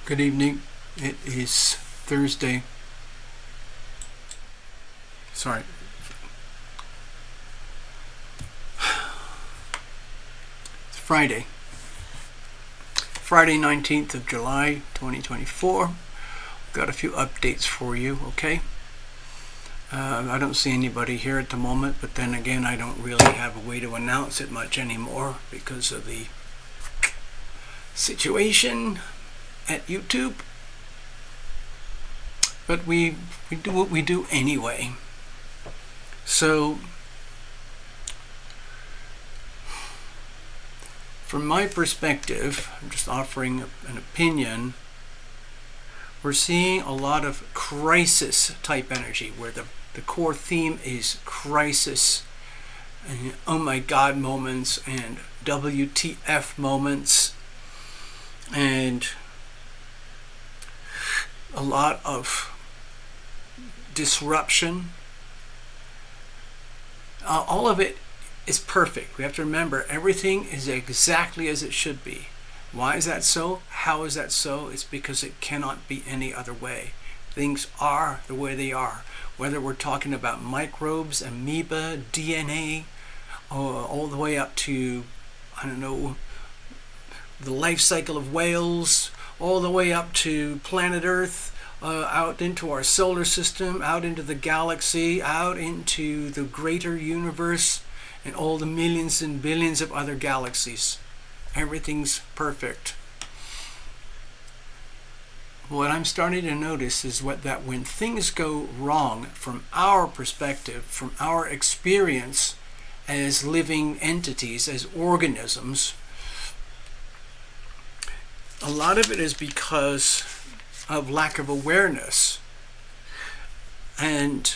Good evening. It is Thursday. Sorry. It's Friday. Friday 19th of July 2024. Got a few updates for you, okay? I don't see anybody here at the moment, but then again, I don't really have a way to announce it much anymore because of the situation at YouTube. But we do what we do anyway. So, from my perspective, I'm just offering an opinion. We're seeing a lot of crisis type energy where the core theme is crisis and oh my god moments and WTF moments and a lot of disruption. All of it is perfect. We have to remember everything is exactly as it should be. Why is that so? How is that so? It's because it cannot be any other way. Things are the way they are. Whether we're talking about microbes, amoeba, DNA, all the way up to, I don't know, the life cycle of whales, all the way up to planet Earth, out into our solar system, out into the galaxy, out into the greater universe, and all the millions and billions of other galaxies. Everything's perfect. What I'm starting to notice is that when things go wrong from our perspective, from our experience as living entities, as organisms, a lot of it is because of lack of awareness and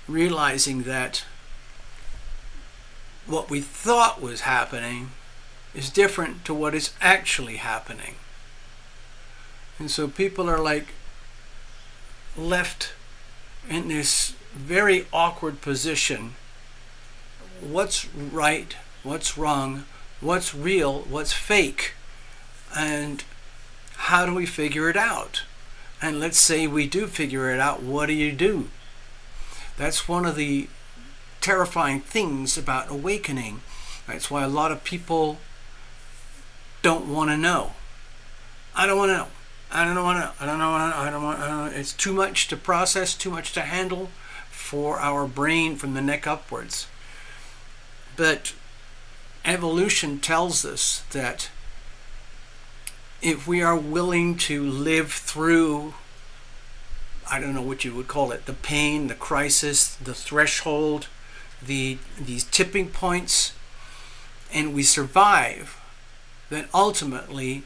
realizing that what we thought was happening is different to what is actually happening. And so people are like left in this very awkward position. What's right? What's wrong? What's real? What's fake? And how do we figure it out? And let's say we do figure it out, what do you do? That's one of the terrifying things about awakening. That's why a lot of people don't want to know. I don't want to know. I don't want to. I don't know. I don't want. It's too much to process, too much to handle for our brain from the neck upwards. But evolution tells us that if we are willing to live through, I don't know what you would call it, the pain, the crisis, the threshold, these tipping points, and we survive, then ultimately,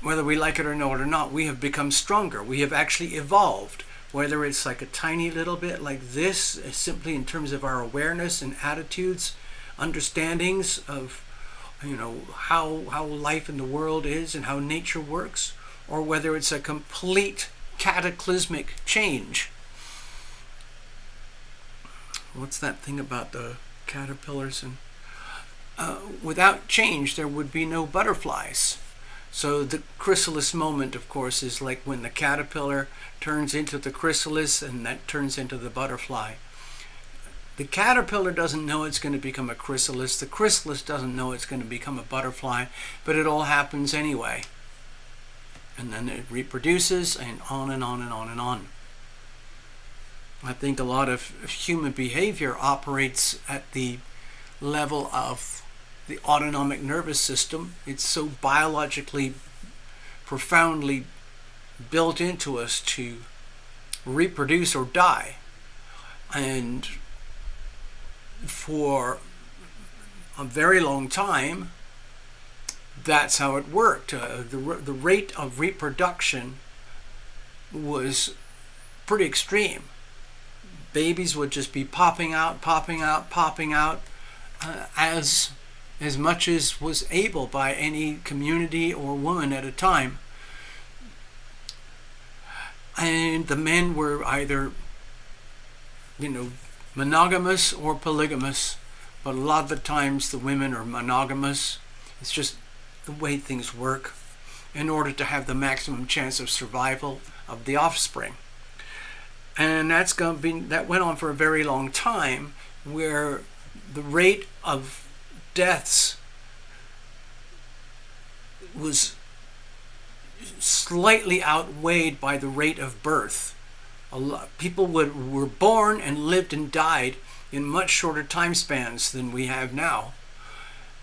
whether we like it or know it or not, we have become stronger. We have actually evolved. Whether it's like a tiny little bit like this, simply in terms of our awareness and attitudes, understandings of, how life in the world is and how nature works, or whether it's a complete cataclysmic change. What's that thing about the caterpillars? And without change, there would be no butterflies. So the chrysalis moment, of course, is like when the caterpillar turns into the chrysalis and that turns into the butterfly. The caterpillar doesn't know it's going to become a chrysalis. The chrysalis doesn't know it's going to become a butterfly, but it all happens anyway. And then it reproduces and on and on and on and on. I think a lot of human behavior operates at the level of the autonomic nervous system. It's so biologically, profoundly built into us to reproduce or die. And for a very long time, that's how it worked. The rate of reproduction was pretty extreme. Babies would just be popping out, as much as was able by any community or woman at a time. And the men were either, monogamous or polygamous, but a lot of the times the women are monogamous. It's just the way things work. in order to have the maximum chance of survival of the offspring. And that went on for a very long time, where the rate of deaths was slightly outweighed by the rate of birth. People were born and lived and died in much shorter time spans than we have now.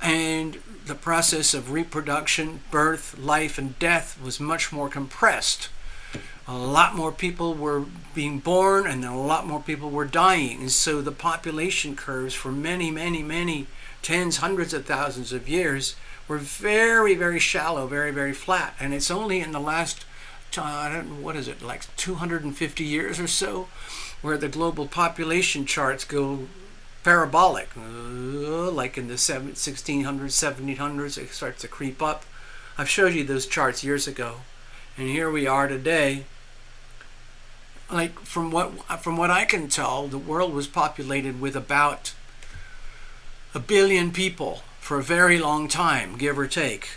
And the process of reproduction, birth, life, and death was much more compressed. A lot more people were being born, and a lot more people were dying. And so the population curves for many, many, many tens, hundreds of thousands of years were very, very shallow, very, very flat. And it's only in the last, like 250 years or so, where the global population charts go parabolic. Like in the 1600s, 1700s, it starts to creep up. I've showed you those charts years ago. And here we are today. Like from what I can tell, the world was populated with about 1 billion people for a very long time, give or take.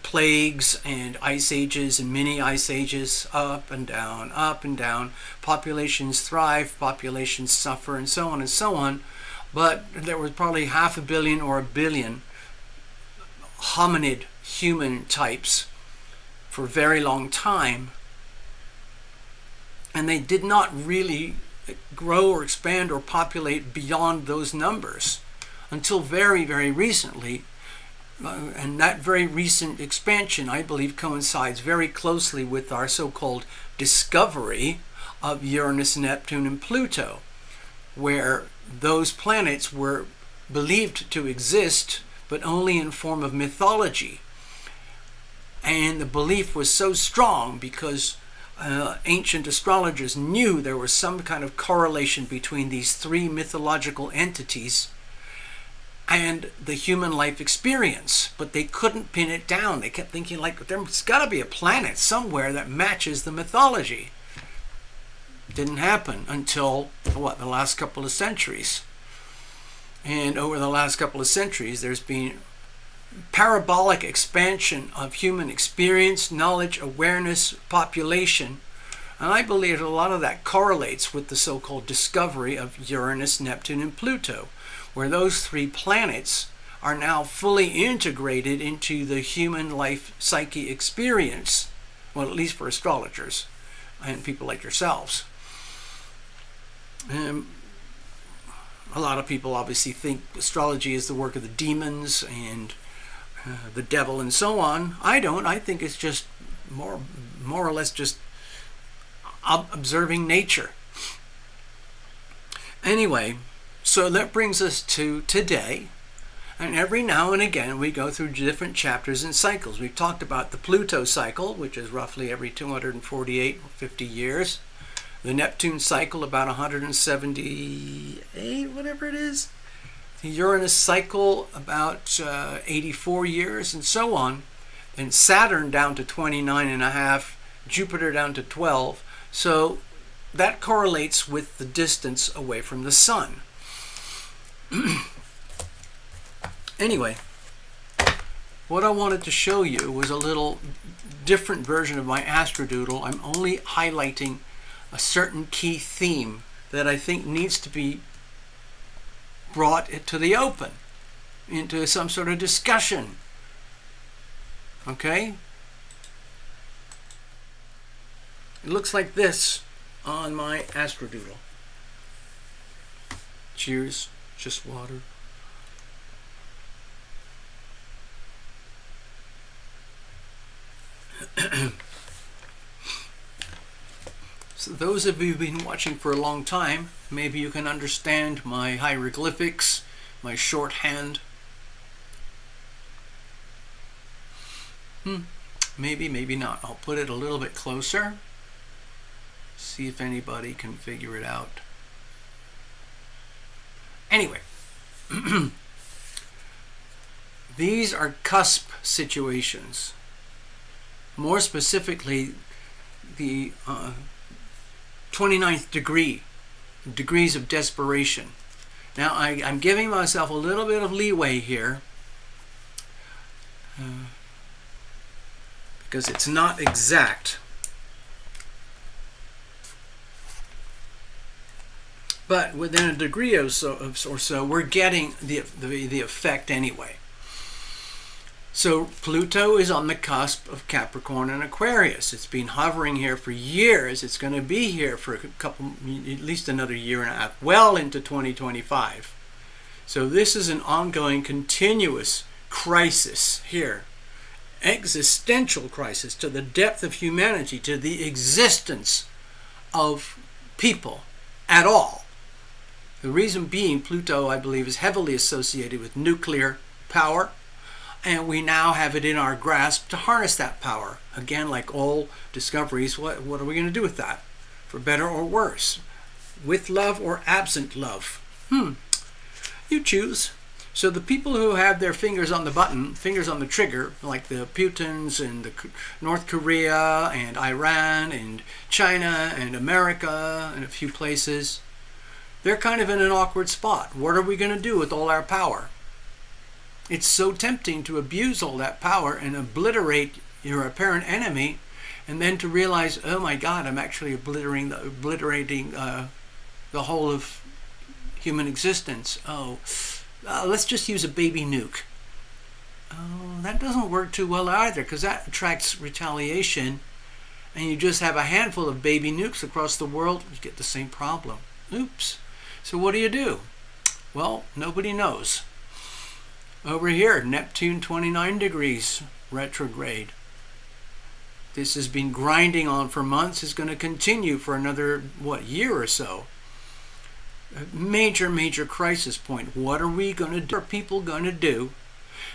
Plagues and ice ages and mini ice ages, up and down, up and down. Populations thrive, populations suffer, and so on and so on. But there was probably 500 million or 1 billion hominid human types for a very long time. And they did not really grow or expand or populate beyond those numbers until very, very recently. And that very recent expansion, I believe, coincides very closely with our so-called discovery of Uranus, Neptune, and Pluto, where those planets were believed to exist, but only in form of mythology. And the belief was so strong because ancient astrologers knew there was some kind of correlation between these three mythological entities and the human life experience, but they couldn't pin it down. They kept thinking, like, there's got to be a planet somewhere that matches the mythology. Didn't happen until, the last couple of centuries. And over the last couple of centuries, there's been parabolic expansion of human experience, knowledge, awareness, population. And I believe a lot of that correlates with the so-called discovery of Uranus, Neptune, and Pluto, where those three planets are now fully integrated into the human life psyche experience, well, at least for astrologers and people like yourselves. A lot of people obviously think astrology is the work of the demons and the devil and so on. I don't. I think it's just more or less just observing nature. Anyway, so that brings us to today. And every now and again we go through different chapters and cycles. We've talked about the Pluto cycle, which is roughly every 248 or 50 years. The Neptune cycle, about 178, whatever it is. The Uranus cycle, about 84 years, and so on. And Saturn down to 29 and a half, Jupiter down to 12. So that correlates with the distance away from the sun. Anyway, what I wanted to show you was a little different version of my astrodoodle. I'm only highlighting a certain key theme that I think needs to be brought to the open, into some sort of discussion. Okay? It looks like this on my astrodoodle. Cheers, just water. So those of you who've been watching for a long time, maybe you can understand my hieroglyphics, my shorthand. Maybe, maybe not. I'll put it a little bit closer. See if anybody can figure it out. Anyway, these are cusp situations. More specifically, the 29th degree, degrees of desperation. Now, I'm giving myself a little bit of leeway here. because it's not exact. But within a degree or so, we're getting the effect anyway. So Pluto is on the cusp of Capricorn and Aquarius. It's been hovering here for years. It's going to be here for at least another year and a half, well into 2025. So this is an ongoing, continuous crisis here. Existential crisis to the depth of humanity, to the existence of people at all. The reason being, Pluto, I believe, is heavily associated with nuclear power, and we now have it in our grasp to harness that power. Again, like all discoveries, what are we going to do with that? For better or worse? With love or absent love? You choose. So the people who have their fingers on the button, fingers on the trigger, like the Putins and the North Korea and Iran and China and America and a few places, they're kind of in an awkward spot. What are we going to do with all our power? It's so tempting to abuse all that power and obliterate your apparent enemy, and then to realize, oh my God, I'm actually obliterating the whole of human existence. Let's just use a baby nuke. Oh, that doesn't work too well either, because that attracts retaliation, and you just have a handful of baby nukes across the world, you get the same problem. Oops. So what do? Well, nobody knows. Over here, Neptune 29 degrees retrograde. This has been grinding on for months, is going to continue for another, year or so. A major crisis point. What are we going to do? What are people going to do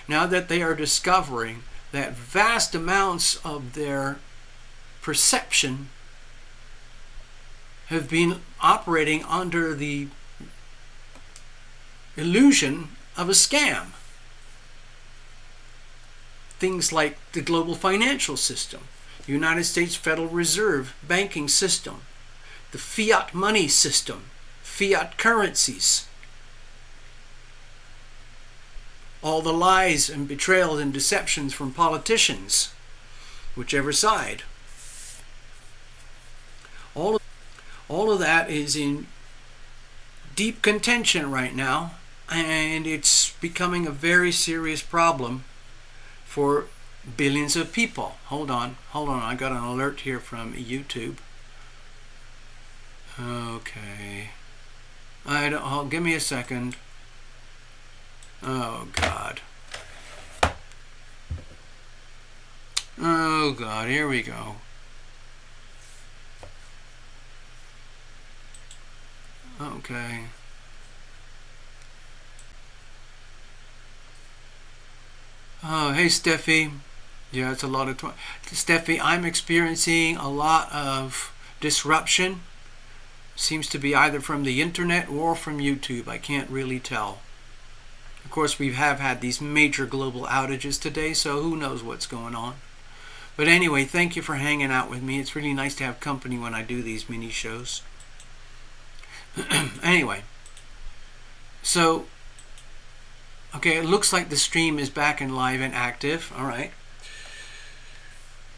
now that they are discovering that vast amounts of their perception have been operating under the illusion of a scam? Things like the global financial system, the United States Federal Reserve banking system, the fiat money system, fiat currencies, all the lies and betrayals and deceptions from politicians, whichever side. All of that is in deep contention right now, and it's becoming a very serious problem for billions of people. Hold on, I got an alert here from YouTube. Okay. Give me a second. Oh God, here we go. Okay. Oh, hey Steffi. Yeah, it's a lot of Steffi, I'm experiencing a lot of disruption. Seems to be either from the internet or from YouTube. I can't really tell. Of course, we have had these major global outages today, so who knows what's going on. But anyway, thank you for hanging out with me. It's really nice to have company when I do these mini shows. Anyway, so okay, it looks like the stream is back and live and active. All right.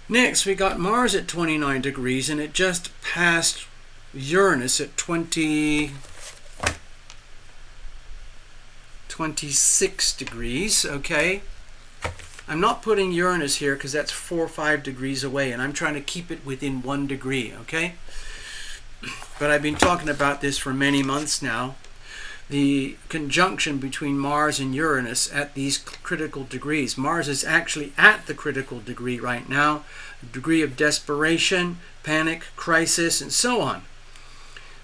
Next, we got Mars at 29 degrees, and it just passed Uranus at 26 degrees. Okay. I'm not putting Uranus here because that's 4 or 5 degrees away, and I'm trying to keep it within 1 degree. Okay. But I've been talking about this for many months now. The conjunction between Mars and Uranus at these critical degrees. Mars is actually at the critical degree right now, a degree of desperation, panic, crisis, and so on.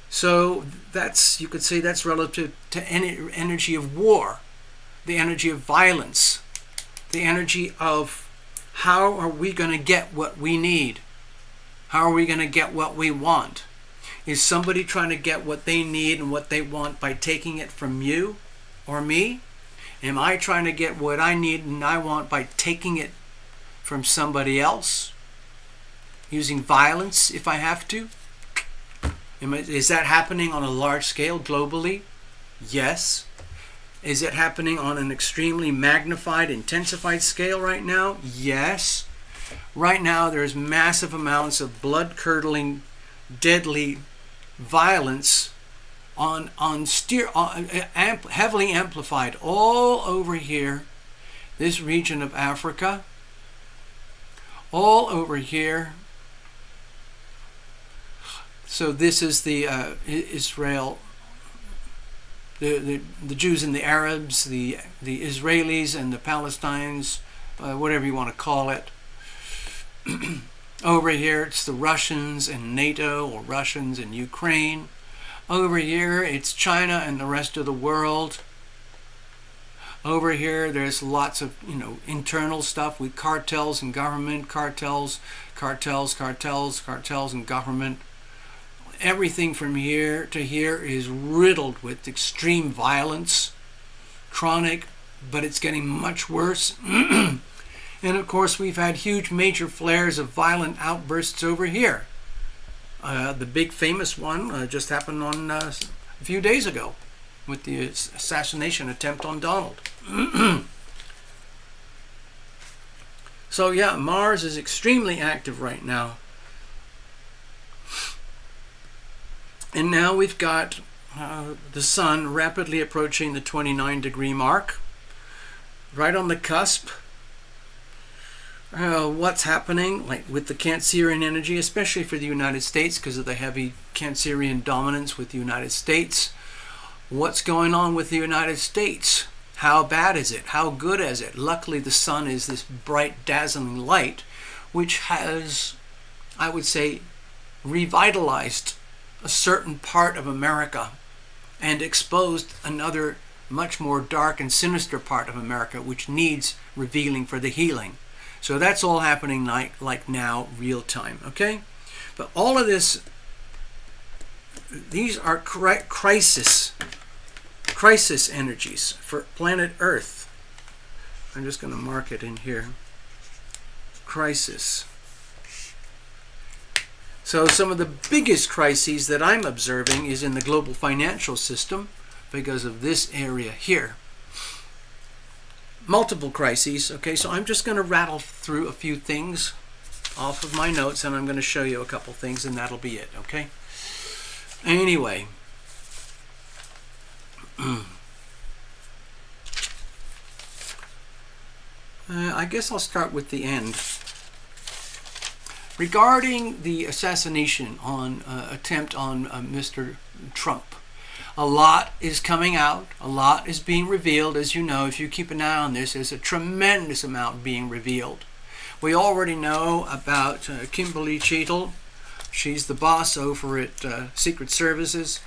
So that's, you could say that's relative to energy of war, the energy of violence, the energy of how are we going to get what we need? How are we going to get what we want? Is somebody trying to get what they need and what they want by taking it from you or me? Am I trying to get what I need and I want by taking it from somebody else? Using violence if I have to? Is that happening on a large scale globally? Yes. Is it happening on an extremely magnified, intensified scale right now? Yes. Right now, there's massive amounts of blood-curdling, deadly violence heavily amplified all over here, this region of Africa, all over here. So this is the Israel, the Jews and the Arabs, the Israelis and the Palestinians, whatever you want to call it. Over here it's the Russians and NATO, or Russians and Ukraine. Over here it's China and the rest of the world. Over here there's lots of internal stuff with cartels and government, cartels and government. Everything from here to here is riddled with extreme violence, chronic, but it's getting much worse. And of course, we've had huge major flares of violent outbursts over here. The big famous one just happened on a few days ago with the assassination attempt on Donald. So yeah, Mars is extremely active right now. And now we've got the Sun rapidly approaching the 29-degree mark, right on the cusp. What's happening with the Cancerian energy, especially for the United States because of the heavy Cancerian dominance with the United States. What's going on with the United States? How bad is it? How good is it? Luckily, the Sun is this bright, dazzling light, which has, I would say, revitalized a certain part of America and exposed another much more dark and sinister part of America, which needs revealing for the healing. So that's all happening like now, real time, okay? But all of this, these are crisis energies for planet Earth. I'm just going to mark it in here. Crisis. So some of the biggest crises that I'm observing is in the global financial system because of this area here. Multiple crises. Okay, so I'm just going to rattle through a few things off of my notes, and I'm going to show you a couple things, and that'll be it. Okay. Anyway, I guess I'll start with the end. Regarding the assassination attempt on Mr. Trump. A lot is coming out. A lot is being revealed. As you know, if you keep an eye on this, there's a tremendous amount being revealed. We already know about Kimberly Cheadle. She's the boss over at Secret Services.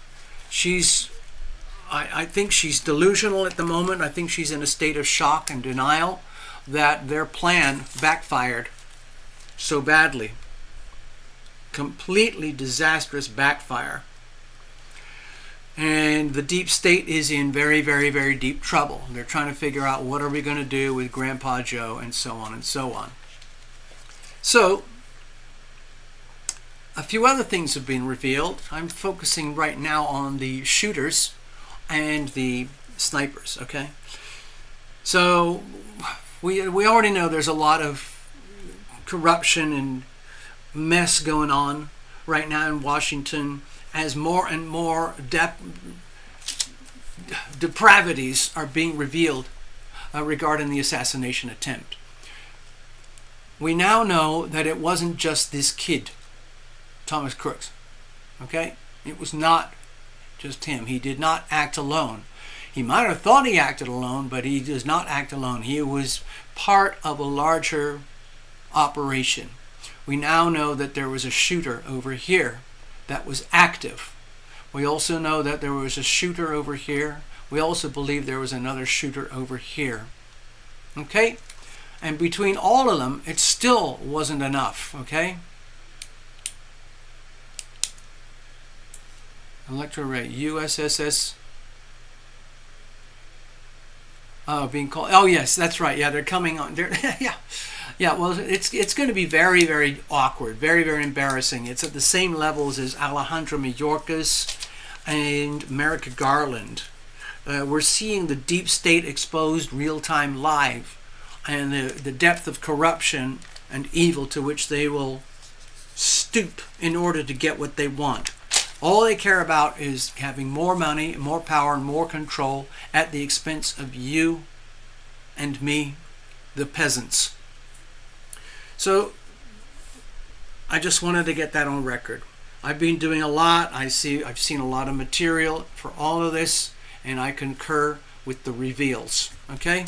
I think she's delusional at the moment. I think she's in a state of shock and denial that their plan backfired so badly. Completely disastrous backfire. And the deep state is in very, very, very deep trouble. They're trying to figure out what are we going to do with Grandpa Joe and so on and so on. So, a few other things have been revealed. I'm focusing right now on the shooters and the snipers, okay? So, we already know there's a lot of corruption and mess going on right now in Washington as more and more depravities are being revealed regarding the assassination attempt. We now know that it wasn't just this kid, Thomas Crooks. Okay? It was not just him. He did not act alone. He might have thought he acted alone, but he does not act alone. He was part of a larger operation. We now know that there was a shooter over here that was active. We also know that there was a shooter over here. We also believe there was another shooter over here. Okay? And between all of them, it still wasn't enough. Okay? Electro-ray, USSS. Oh, being called. Oh, yes, that's right. Yeah, they're coming on. Yeah. Yeah, well, it's going to be very, very awkward, very, very embarrassing. It's at the same levels as Alejandro Mayorkas and Merrick Garland. We're seeing the deep state exposed real-time live, and the depth of corruption and evil to which they will stoop in order to get what they want. All they care about is having more money, more power, and more control at the expense of you and me, the peasants. So I just wanted to get that on record. I've been doing a lot. I've seen a lot of material for all of this, and I concur with the reveals. Okay?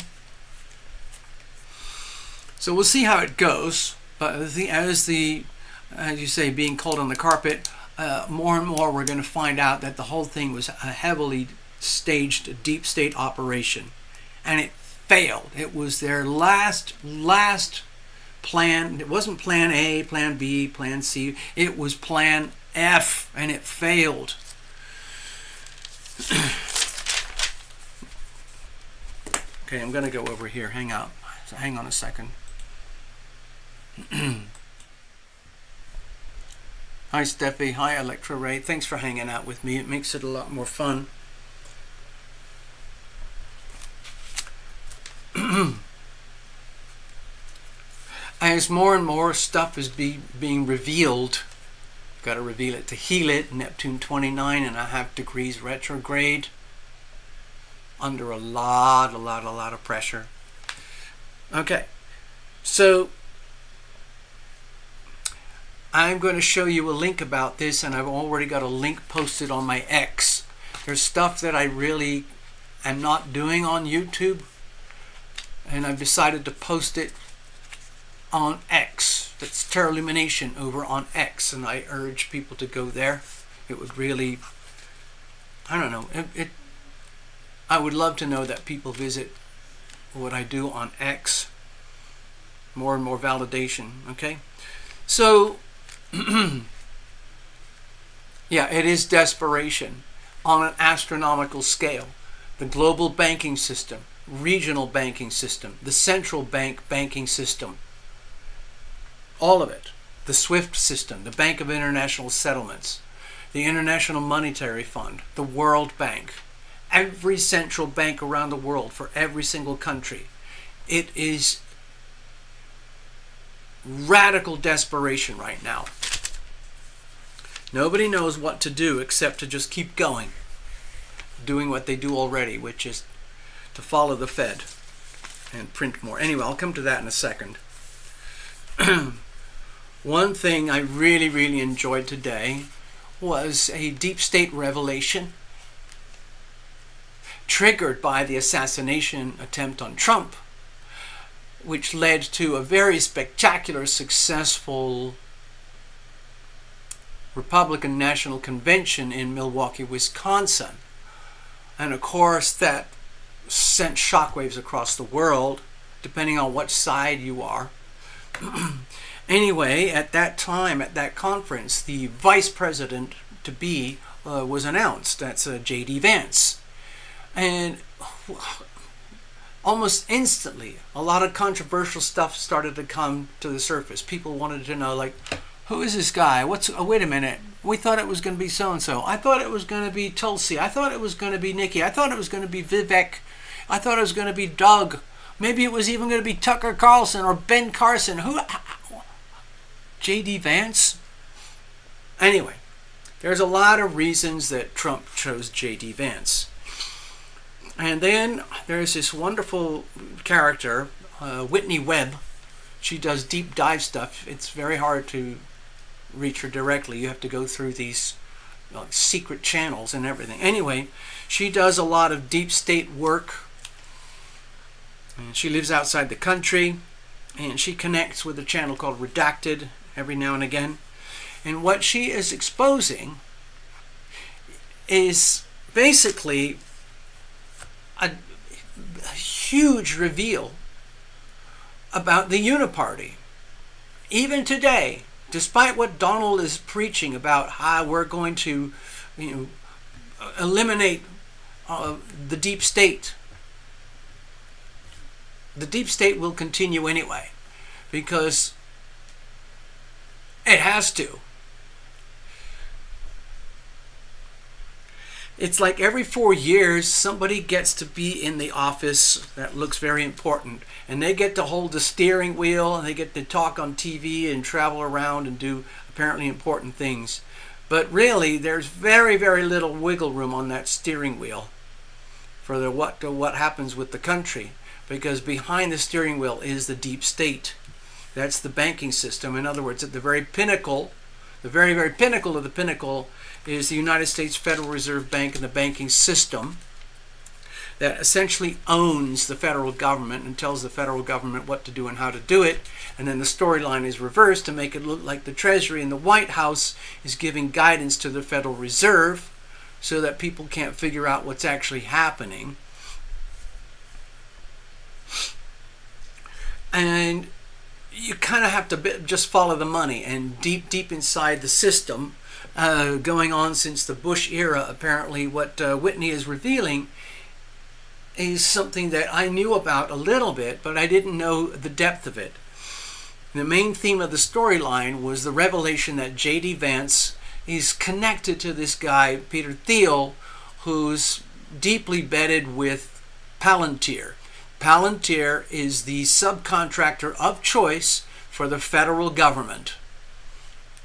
So we'll see how it goes. But as you say, being cold on the carpet, more and more we're going to find out that the whole thing was a heavily staged deep state operation, and it failed. It was their last plan. It wasn't plan A, plan B, plan C. It was plan F, and it failed. Okay, I'm going to go over here. Hang on a second. Hi Steffi, hi Electra Ray. Thanks for hanging out with me. It makes it a lot more fun. As more and more stuff is being revealed, got to reveal it to heal it. Neptune 29.5 degrees retrograde, under a lot of pressure. Okay, so I'm going to show you a link about this, and I've already got a link posted on my X. There's stuff that I really am not doing on YouTube, and I've decided to post it on X. That's TarotLumination over on X, and I urge people to go there. It would really, I don't know, I would love to know that people visit what I do on X. More and more validation, okay? So, yeah, it is desperation on an astronomical scale. The global banking system, regional banking system, the central banking system, all of it. The SWIFT system, the Bank of International Settlements, the International Monetary Fund, the World Bank, every central bank around the world for every single country. It is radical desperation right now. Nobody knows what to do except to just keep going, doing what they do already, which is to follow the Fed and print more. Anyway, I'll come to that in a second. One thing I really enjoyed today was a deep state revelation triggered by the assassination attempt on Trump, which led to a very spectacular, successful Republican National Convention in Milwaukee, Wisconsin. And of course, that sent shockwaves across the world, depending on what side you are. Anyway, at that time, at that conference, the vice president to be was announced. That's J.D. Vance. And almost instantly, a lot of controversial stuff started to come to the surface. People wanted to know, like, who is this guy? Wait a minute. We thought it was going to be so-and-so. I thought it was going to be Tulsi. I thought it was going to be Nikki. I thought it was going to be Vivek. I thought it was going to be Doug. Maybe it was even going to be Tucker Carlson or Ben Carson. Who? J.D. Vance? Anyway, there's a lot of reasons that Trump chose J.D. Vance. And then there's this wonderful character, Whitney Webb. She does deep dive stuff. It's very hard to reach her directly. You have to go through these secret channels and everything. Anyway, she does a lot of deep state work. And she lives outside the country. And she connects with a channel called Redacted every now and again. And what she is exposing is basically a huge reveal about the Uniparty. Even today, despite what Donald is preaching about how we're going to, eliminate the deep state will continue anyway, because it has to. It's like every 4 years somebody gets to be in the office that looks very important, and they get to hold the steering wheel, and they get to talk on TV and travel around and do apparently important things. But really, there's very, very little wiggle room on that steering wheel for what happens with the country, because behind the steering wheel is the deep state. That's the banking system. In other words, at the very pinnacle, the very, very pinnacle of the pinnacle, is the United States Federal Reserve Bank and the banking system that essentially owns the federal government and tells the federal government what to do and how to do it. And then the storyline is reversed to make it look like the Treasury and the White House is giving guidance to the Federal Reserve so that people can't figure out what's actually happening. And you kind of have to just follow the money, and deep inside the system, going on since the Bush era, apparently what Whitney is revealing is something that I knew about a little bit, but I didn't know the depth of it. The main theme of the storyline was the revelation that J.D. Vance is connected to this guy, Peter Thiel, who's deeply bedded with Palantir. Palantir is the subcontractor of choice for the federal government.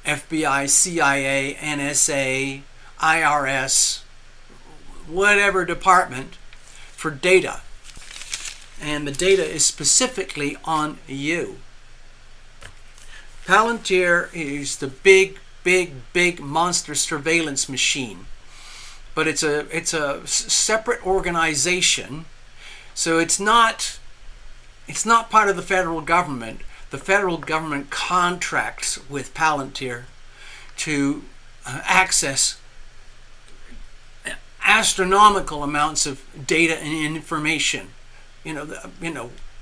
FBI, CIA, NSA, IRS, whatever department, for data. And the data is specifically on you. Palantir is the big monster surveillance machine. But it's a separate organization. So it's not part of the federal government. The federal government contracts with Palantir to access astronomical amounts of data and information.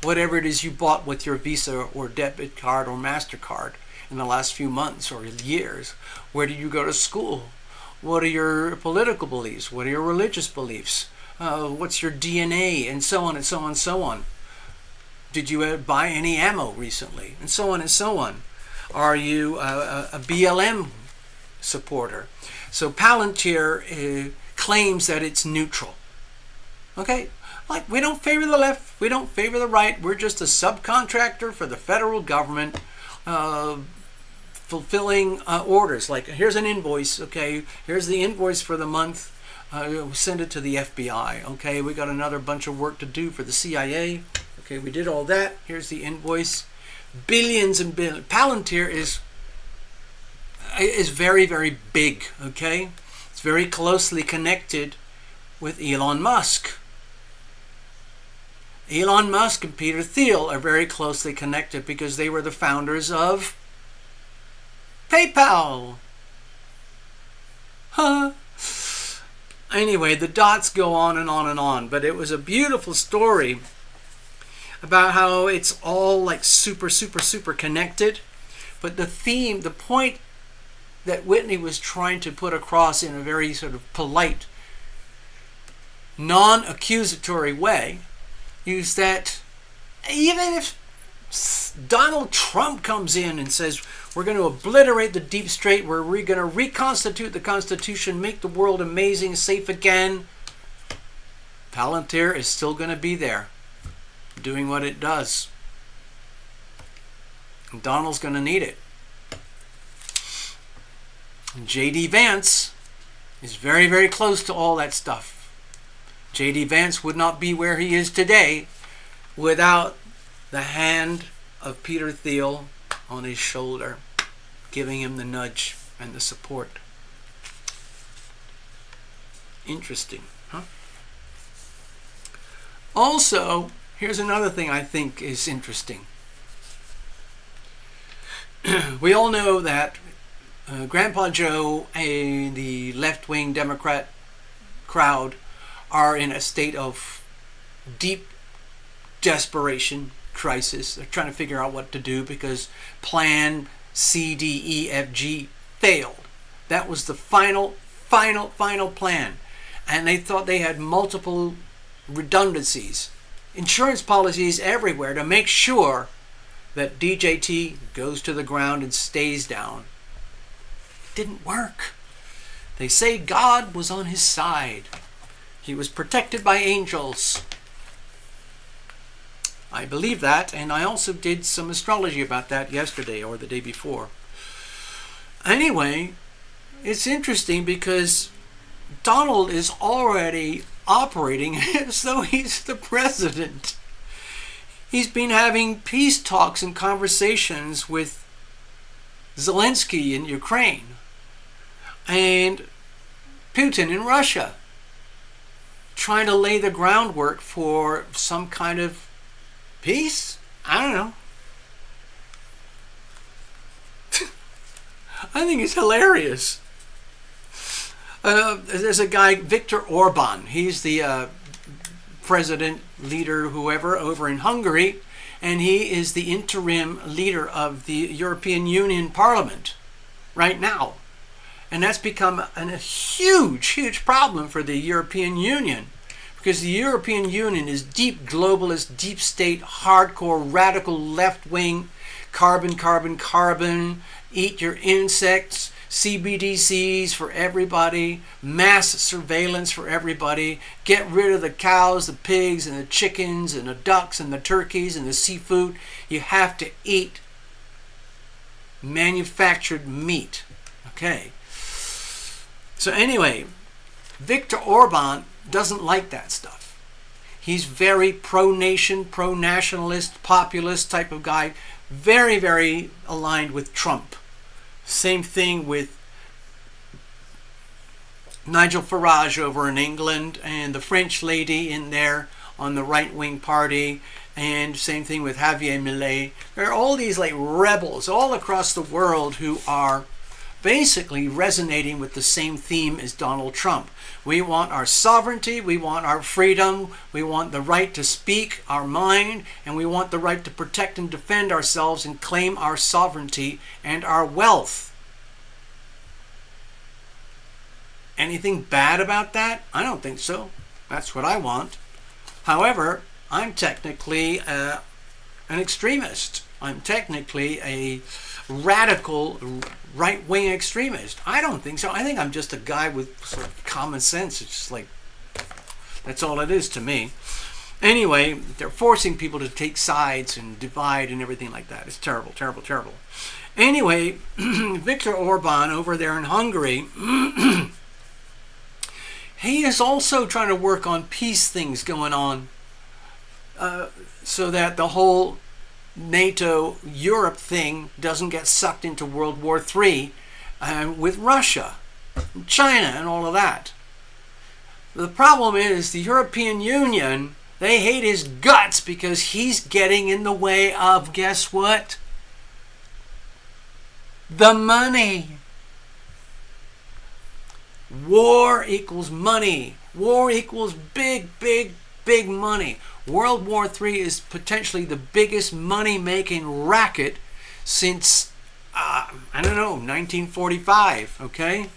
Whatever it is you bought with your Visa or debit card or MasterCard in the last few months or years. Where did you go to school? What are your political beliefs? What are your religious beliefs? What's your DNA? And so on and so on and so on. Did you buy any ammo recently? And so on and so on. Are you a BLM supporter? So Palantir claims that it's neutral. Okay? Like, we don't favor the left, we don't favor the right, we're just a subcontractor for the federal government fulfilling orders. Like, here's an invoice, okay? Here's the invoice for the month. Send it to the FBI. Okay, we got another bunch of work to do for the CIA. Okay, we did all that. Here's the invoice. Billions and billions. Palantir is very, very big. Okay, it's very closely connected with Elon Musk. Elon Musk and Peter Thiel are very closely connected because they were the founders of PayPal. Huh? Anyway, the dots go on and on and on, but it was a beautiful story about how it's all like super connected. But the theme, the point that Whitney was trying to put across in a very sort of polite, non-accusatory way is that even if Donald Trump comes in and says, we're going to obliterate the deep state, we're going to reconstitute the Constitution, make the world amazing, safe again, Palantir is still going to be there, doing what it does. And Donald's going to need it. And J.D. Vance is very, very close to all that stuff. J.D. Vance would not be where he is today without the hand of Peter Thiel on his shoulder, giving him the nudge and the support. Interesting, huh? Also, here's another thing I think is interesting. We all know that Grandpa Joe and the left-wing Democrat crowd are in a state of deep desperation, crisis. They're trying to figure out what to do because Plan C, D, E, F, G failed. That was the final plan. And they thought they had multiple redundancies, insurance policies everywhere to make sure that DJT goes to the ground and stays down. It didn't work. They say God was on his side. He was protected by angels. I believe that, and I also did some astrology about that yesterday or the day before. Anyway, it's interesting because Donald is already operating as though he's the president. He's been having peace talks and conversations with Zelensky in Ukraine and Putin in Russia, trying to lay the groundwork for some kind of peace? I don't know. I think it's hilarious. There's a guy, Viktor Orban. He's the president, leader, whoever, over in Hungary, and he is the interim leader of the European Union Parliament right now. And that's become a huge, huge problem for the European Union, because the European Union is deep globalist, deep state, hardcore, radical, left-wing, carbon, eat your insects, CBDCs for everybody, mass surveillance for everybody, get rid of the cows, the pigs, and the chickens, and the ducks, and the turkeys, and the seafood. You have to eat manufactured meat. Okay. So anyway, Viktor Orban doesn't like that stuff. He's very pro-nation, pro-nationalist, populist type of guy, very, very aligned with Trump. Same thing with Nigel Farage over in England, and the French lady in there on the right-wing party, and same thing with Javier Milei. There are all these like rebels all across the world who are basically resonating with the same theme as Donald Trump. We want our sovereignty, we want our freedom, we want the right to speak our mind, and we want the right to protect and defend ourselves and claim our sovereignty and our wealth. Anything bad about that? I don't think so. That's what I want. However, I'm technically an extremist. I'm technically a radical right-wing extremist. I don't think so. I think I'm just a guy with sort of common sense. It's just like, that's all it is to me. Anyway, they're forcing people to take sides and divide and everything like that. It's terrible, terrible, terrible. Anyway, Viktor Orban over there in Hungary, he is also trying to work on peace things going on, so that the whole NATO Europe thing doesn't get sucked into World War III with Russia, China, and all of that. The problem is the European Union, they hate his guts because he's getting in the way of, guess what? The money. War equals money. War equals big, big, big money. World War III is potentially the biggest money-making racket since, 1945, okay?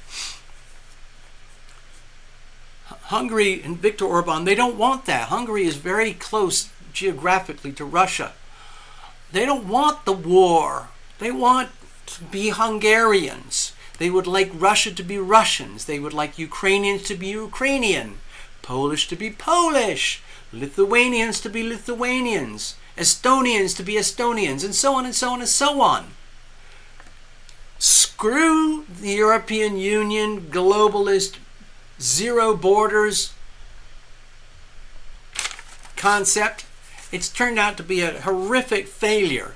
Hungary and Viktor Orban, they don't want that. Hungary is very close geographically to Russia. They don't want the war. They want to be Hungarians. They would like Russia to be Russians. They would like Ukrainians to be Ukrainian, Polish to be Polish, Lithuanians to be Lithuanians, Estonians to be Estonians, and so on and so on and so on. Screw the European Union, globalist, zero borders concept. It's turned out to be a horrific failure.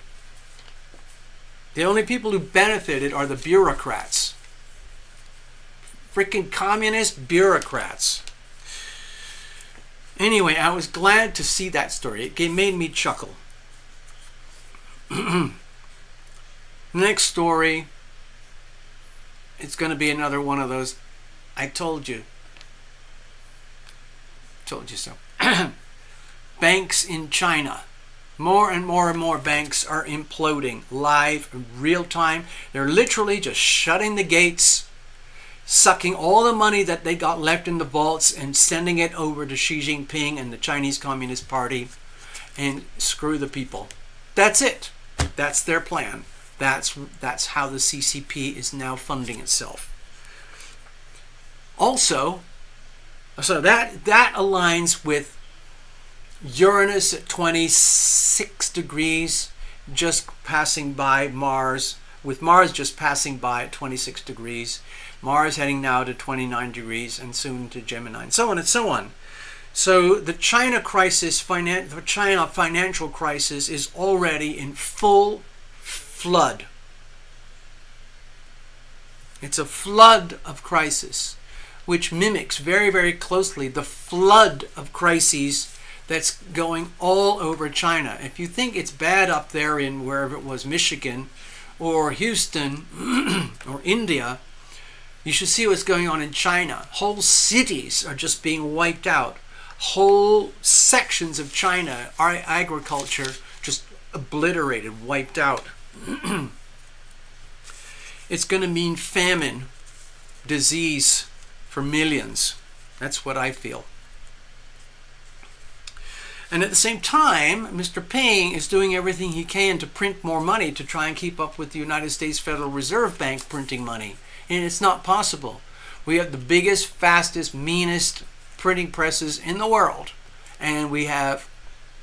The only people who benefited are the bureaucrats. Freaking communist bureaucrats. Anyway, I was glad to see that story. It made me chuckle. Next story. It's going to be another one of those, I told you. Told you so. Banks in China. More and more and more banks are imploding live, real time. They're literally just shutting the gates, sucking all the money that they got left in the vaults and sending it over to Xi Jinping and the Chinese Communist Party, and screw the people. That's it. That's their plan. That's how the CCP is now funding itself. Also, so that aligns with Uranus at 26 degrees, just passing by Mars, with Mars just passing by at 26 degrees, Mars heading now to 29 degrees and soon to Gemini, and so on and so on. So the China crisis, the China financial crisis, is already in full flood. It's a flood of crisis, which mimics very, very closely the flood of crises that's going all over China. If you think it's bad up there in wherever it was, Michigan or Houston or India, you should see what's going on in China. Whole cities are just being wiped out. Whole sections of China, our agriculture, just obliterated, wiped out. It's going to mean famine, disease for millions. That's what I feel. And at the same time, Mr. Ping is doing everything he can to print more money to try and keep up with the United States Federal Reserve Bank printing money. And it's not possible. We have the biggest, fastest, meanest printing presses in the world. And we have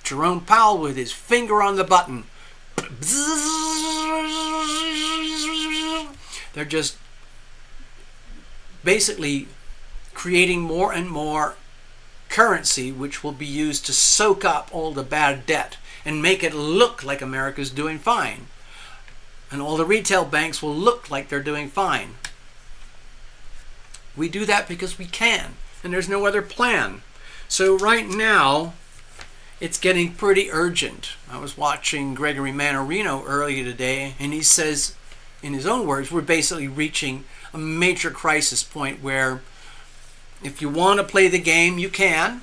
Jerome Powell with his finger on the button. They're just basically creating more and more currency, which will be used to soak up all the bad debt and make it look like America's doing fine. And all the retail banks will look like they're doing fine. We do that because we can, and there's no other plan. So right now, it's getting pretty urgent. I was watching Gregory Mannarino earlier today, and he says, in his own words, we're basically reaching a major crisis point where if you want to play the game, you can.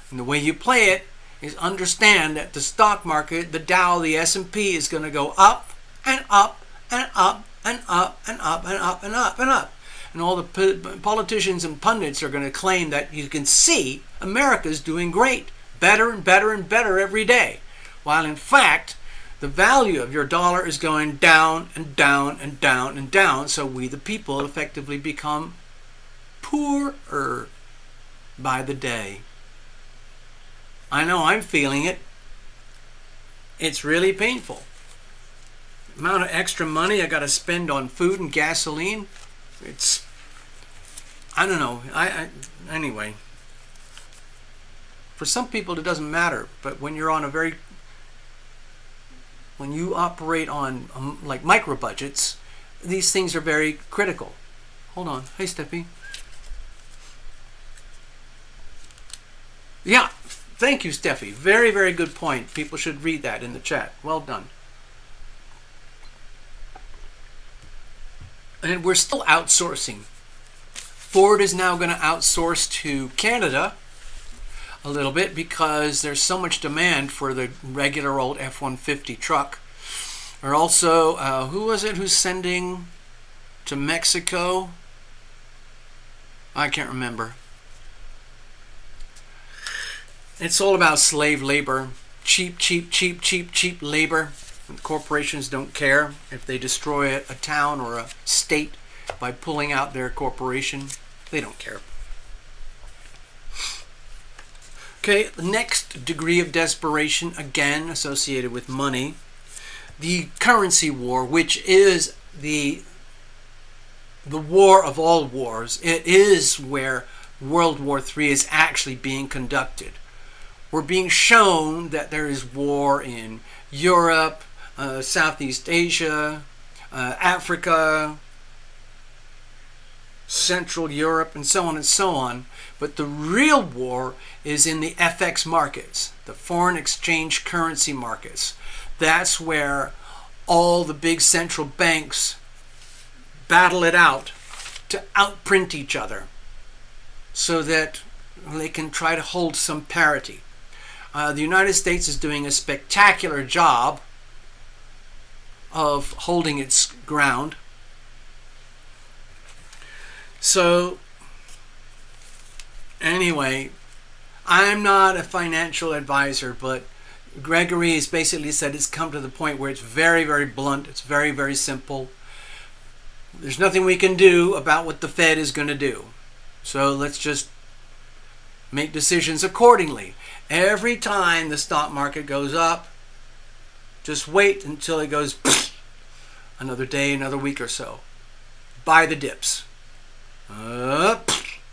And the way you play it is understand that the stock market, the Dow, the S&P is going to go up and up and up and up and up and up and up and up. And all the politicians and pundits are going to claim that you can see America's doing great, better and better and better every day. While in fact, the value of your dollar is going down and down and down and down. So we, the people, effectively become poorer by the day. I know I'm feeling it. It's really painful. The amount of extra money I got to spend on food and gasoline, it's, I don't know. Anyway, for some people it doesn't matter, but when you're on when you operate on like micro budgets, these things are very critical. Hold on. Hey, Steffi. Yeah, thank you, Steffi. Very, very good point. People should read that in the chat. Well done. And we're still outsourcing. Ford is now going to outsource to Canada a little bit because there's so much demand for the regular old F-150 truck. Or also, who was it who's sending to Mexico? I can't remember. It's all about slave labor. Cheap, cheap, cheap, cheap, cheap labor. And corporations don't care if they destroy a town or a state by pulling out their corporation. They don't care. Okay, the next degree of desperation, again associated with money. The currency war, which is the war of all wars. It is where World War III is actually being conducted. We're being shown that there is war in Europe, Southeast Asia, Africa, Central Europe, and so on and so on. But the real war is in the FX markets, the foreign exchange currency markets. That's where all the big central banks battle it out to outprint each other so that they can try to hold some parity. The United States is doing a spectacular job of holding its ground. So, anyway, I'm not a financial advisor, but Gregory has basically said it's come to the point where it's very, very blunt. It's very, very simple. There's nothing we can do about what the Fed is going to do. So let's just make decisions accordingly. Every time the stock market goes up, just wait until it goes another day, another week or so. Buy the dips. Up,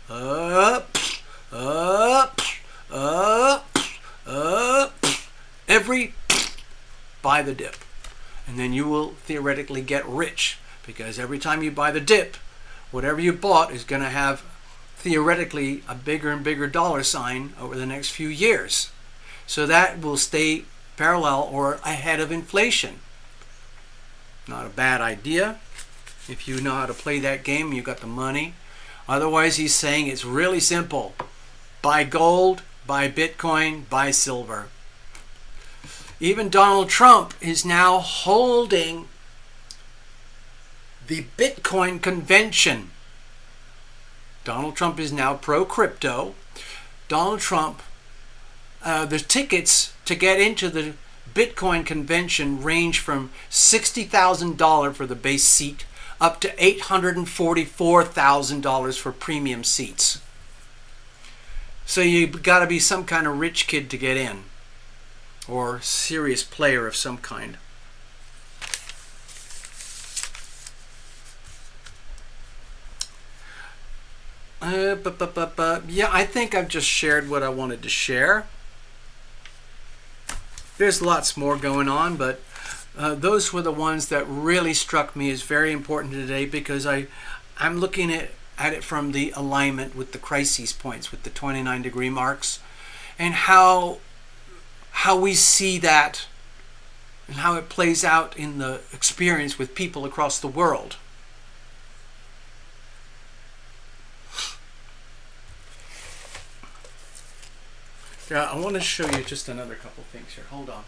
up, up, up, up. Every buy the dip. And then you will theoretically get rich, because every time you buy the dip, whatever you bought is going to have theoretically a bigger and bigger dollar sign over the next few years. So that will stay parallel or ahead of inflation. Not a bad idea. If you know how to play that game, you got the money. Otherwise, he's saying it's really simple. Buy gold, buy Bitcoin, buy silver. Even Donald Trump is now holding the Bitcoin convention. Donald Trump is now pro-crypto. Donald Trump, the tickets to get into the Bitcoin convention range from $60,000 for the base seat up to $844,000 for premium seats. So you've got to be some kind of rich kid to get in, or serious player of some kind. Yeah, I think I've just shared what I wanted to share. There's lots more going on, but those were the ones that really struck me as very important today, because I'm looking at it from the alignment with the crises points, with the 29 degree marks, and how we see that and how it plays out in the experience with people across the world. Yeah, I want to show you just another couple things here. Hold on.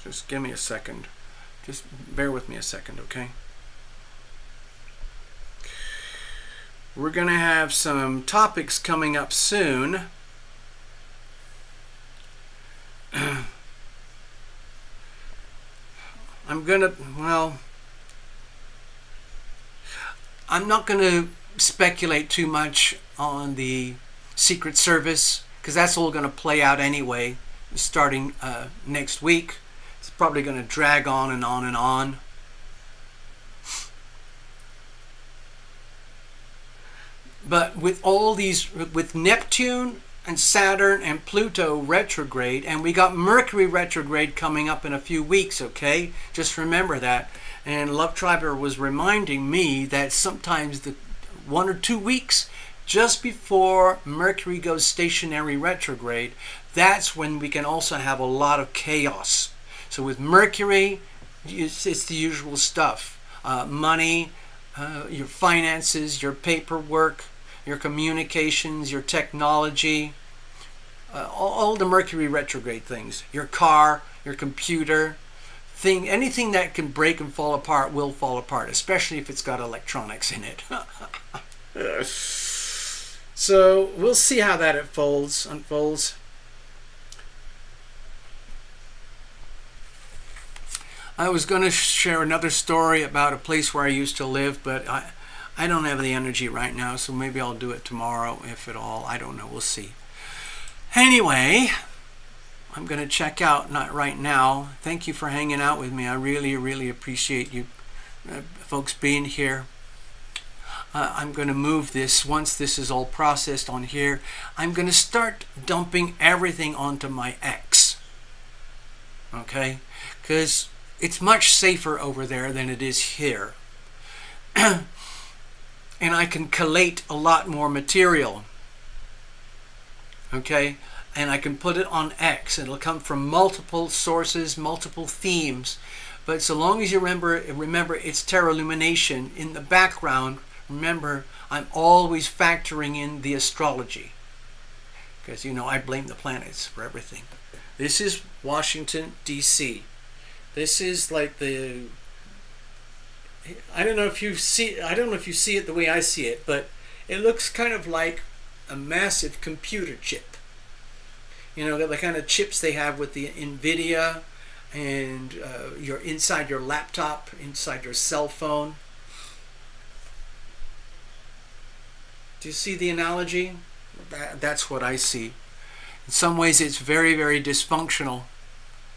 Just give me a second. Just bear with me a second, okay? We're going to have some topics coming up soon. I'm not going to speculate too much on the Secret Service, because that's all going to play out anyway, starting next week. It's probably going to drag on and on and on. But with all these, with Neptune and Saturn and Pluto retrograde, and we got Mercury retrograde coming up in a few weeks, okay? Just remember that. And Love Triber was reminding me that sometimes the 1 or 2 weeks just before Mercury goes stationary retrograde, that's when we can also have a lot of chaos. So with Mercury, it's the usual stuff. Money, your finances, your paperwork, your communications, your technology, all the Mercury retrograde things. Your car, your computer, anything that can break and fall apart will fall apart, especially if it's got electronics in it. So we'll see how that unfolds. I was going to share another story about a place where I used to live, but I don't have the energy right now, so maybe I'll do it tomorrow, if at all. I don't know. We'll see. Anyway, I'm going to check out, not right now. Thank you for hanging out with me. I really, really appreciate you folks being here. I'm going to move this. Once this is all processed on here, I'm going to start dumping everything onto my X. Okay? Because it's much safer over there than it is here. And I can collate a lot more material. Okay? And I can put it on X. It'll come from multiple sources, multiple themes. But so long as you remember it's TarotLumination in the background. Remember, I'm always factoring in the astrology, because I blame the planets for everything. This is Washington, D.C. This is like I don't know if you see it the way I see it, but it looks kind of like a massive computer chip. The kind of chips they have with the NVIDIA and inside your laptop, inside your cell phone. Do you see the analogy? That's what I see. In some ways it's very, very dysfunctional,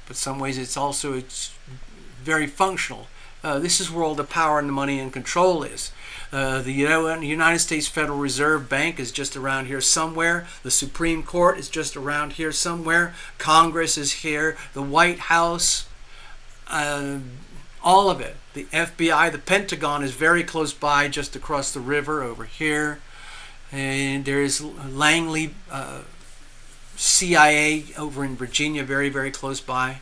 but some ways it's very functional. This is where all the power and the money and control is. The United States Federal Reserve Bank is just around here somewhere. The Supreme Court is just around here somewhere. Congress is here. The White House, all of it. The FBI, the Pentagon is very close by, just across the river over here. And there's Langley, CIA over in Virginia, very, very close by.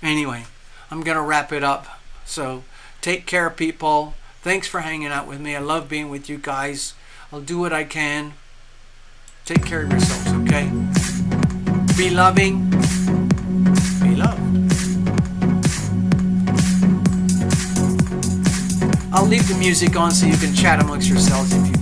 Anyway, I'm going to wrap it up. So take care, people. Thanks for hanging out with me. I love being with you guys. I'll do what I can. Take care of yourselves, okay? Be loving. Be loved. I'll leave the music on so you can chat amongst yourselves if you